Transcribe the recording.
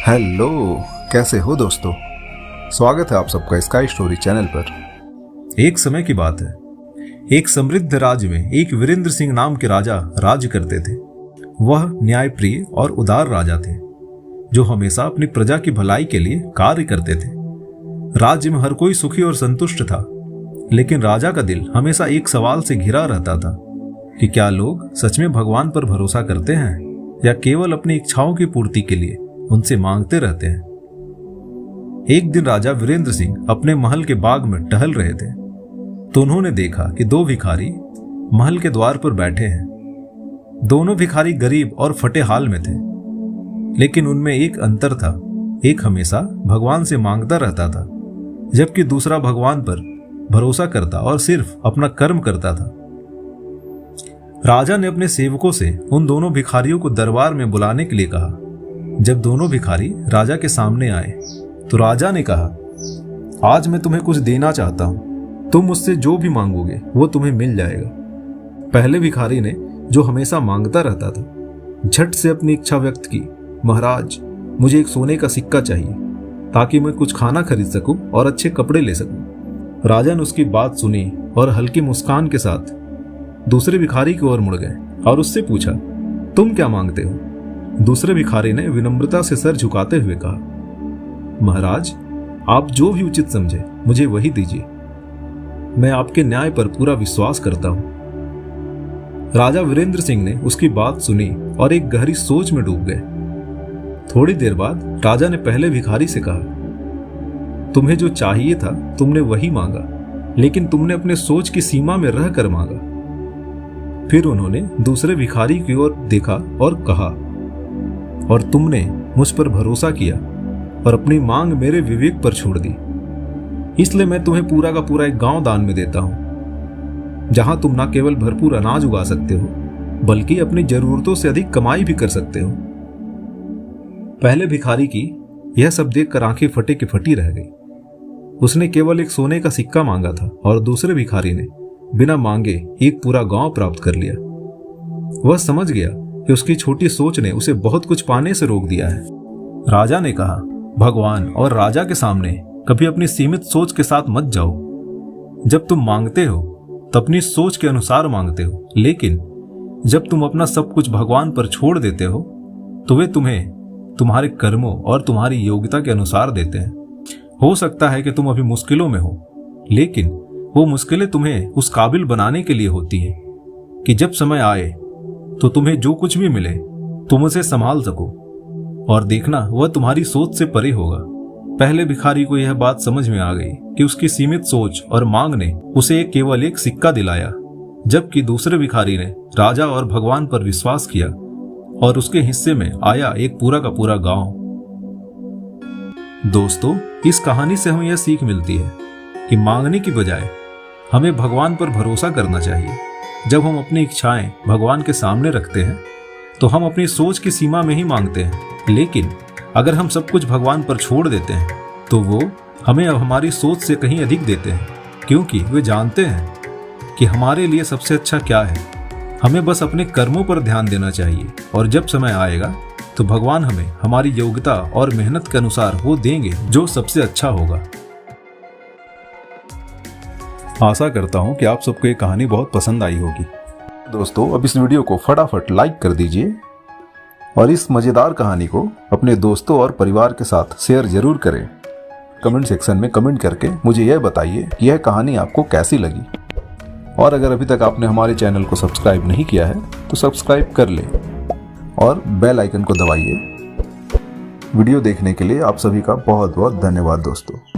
Hello, कैसे हो दोस्तों। स्वागत है आप सबका स्काई स्टोरी चैनल पर। एक समय की बात है, एक समृद्ध राज्य में एक वीरेंद्र सिंह नाम के राजा राज्य करते थे। वह न्यायप्रिय और उदार राजा थे जो हमेशा अपनी प्रजा की भलाई के लिए कार्य करते थे। राज्य में हर कोई सुखी और संतुष्ट था, लेकिन राजा का दिल हमेशा एक सवाल से घिरा रहता था कि क्या लोग सच में भगवान पर भरोसा करते हैं या केवल अपनी इच्छाओं की पूर्ति के लिए उनसे मांगते रहते हैं। एक दिन राजा वीरेंद्र सिंह अपने महल के बाग में टहल रहे थे तो उन्होंने देखा कि दो भिखारी महल के द्वार पर बैठे हैं। दोनों भिखारी गरीब और फटे हाल में थे, लेकिन उनमें एक अंतर था। एक हमेशा भगवान से मांगता रहता था, जबकि दूसरा भगवान पर भरोसा करता और सिर्फ अपना कर्म करता था। राजा ने अपने सेवकों से उन दोनों भिखारियों को दरबार में बुलाने के लिए कहा। जब दोनों भिखारी राजा के सामने आए तो राजा ने कहा, आज मैं तुम्हें कुछ देना चाहता हूं। तुम मुझसे जो भी मांगोगे वो तुम्हें मिल जाएगा। पहले भिखारी ने, जो हमेशा मांगता रहता था, झट से अपनी इच्छा व्यक्त की। महाराज, मुझे एक सोने का सिक्का चाहिए ताकि मैं कुछ खाना खरीद सकूं और अच्छे कपड़े ले सकूं। राजा ने उसकी बात सुनी और हल्की मुस्कान के साथ दूसरे भिखारी की ओर मुड़ गए और उससे पूछा, तुम क्या मांगते हो? दूसरे भिखारी ने विनम्रता से सर झुकाते हुए कहा, महाराज, आप जो भी उचित समझे मुझे वही दीजिए। मैं आपके न्याय पर पूरा विश्वास करता हूं। राजा वीरेंद्र सिंह ने उसकी बात सुनी और एक गहरी सोच में डूब गए। थोड़ी देर बाद राजा ने पहले भिखारी से कहा, तुम्हें जो चाहिए था तुमने वही मांगा, लेकिन तुमने अपने सोच की सीमा में रहकर मांगा। फिर उन्होंने दूसरे भिखारी की ओर देखा और कहा, और तुमने मुझ पर भरोसा किया और अपनी मांग मेरे विवेक पर छोड़ दी, इसलिए मैं तुम्हें पूरा का पूरा एक गांव दान में देता हूं, जहां तुम न केवल भरपूर अनाज उगा सकते हो, बल्कि अपनी जरूरतों से अधिक कमाई भी कर सकते हो। पहले भिखारी की यह सब देखकर आंखें फटे की फटी रह गई। उसने केवल एक सोने का सिक्का मांगा था और दूसरे भिखारी ने बिना मांगे एक पूरा गांव प्राप्त कर लिया। वह समझ गया कि उसकी छोटी सोच ने उसे बहुत कुछ पाने से रोक दिया है। राजा ने कहा, भगवान और राजा के सामने कभी अपनी सीमित सोच के साथ मत जाओ। जब तुम मांगते हो तो अपनी सोच के अनुसार मांगते हो, लेकिन जब तुम अपना सब कुछ भगवान पर छोड़ देते हो तो वे तुम्हें तुम्हारे कर्मों और तुम्हारी योग्यता के अनुसार देते हैं। हो सकता है कि तुम अभी मुश्किलों में हो, लेकिन वो मुश्किलें तुम्हें उस काबिल बनाने के लिए होती है कि जब समय आए तो तुम्हें जो कुछ भी मिले तुम उसे संभाल सको, और देखना वह तुम्हारी सोच से परे होगा। पहले भिखारी को यह बात समझ में आ गई कि उसकी सीमित सोच और मांग ने उसे केवल एक सिक्का दिलाया, जबकि दूसरे भिखारी ने राजा और भगवान पर विश्वास किया और उसके हिस्से में आया एक पूरा का पूरा गांव। दोस्तों, इस कहानी से हमें यह सीख मिलती है कि मांगने की बजाय हमें भगवान पर भरोसा करना चाहिए। जब हम अपनी इच्छाएं भगवान के सामने रखते हैं तो हम अपनी सोच की सीमा में ही मांगते हैं, लेकिन अगर हम सब कुछ भगवान पर छोड़ देते हैं तो वो हमें अब हमारी सोच से कहीं अधिक देते हैं, क्योंकि वे जानते हैं कि हमारे लिए सबसे अच्छा क्या है। हमें बस अपने कर्मों पर ध्यान देना चाहिए, और जब समय आएगा तो भगवान हमें हमारी योग्यता और मेहनत के अनुसार वो देंगे जो सबसे अच्छा होगा। आशा करता हूं कि आप सबको ये कहानी बहुत पसंद आई होगी। दोस्तों, अब इस वीडियो को फटाफट लाइक कर दीजिए और इस मजेदार कहानी को अपने दोस्तों और परिवार के साथ शेयर जरूर करें। कमेंट सेक्शन में कमेंट करके मुझे यह बताइए कि यह कहानी आपको कैसी लगी, और अगर अभी तक आपने हमारे चैनल को सब्सक्राइब नहीं किया है तो सब्सक्राइब कर लें और बेल आइकन को दबाइए। वीडियो देखने के लिए आप सभी का बहुत बहुत धन्यवाद दोस्तों।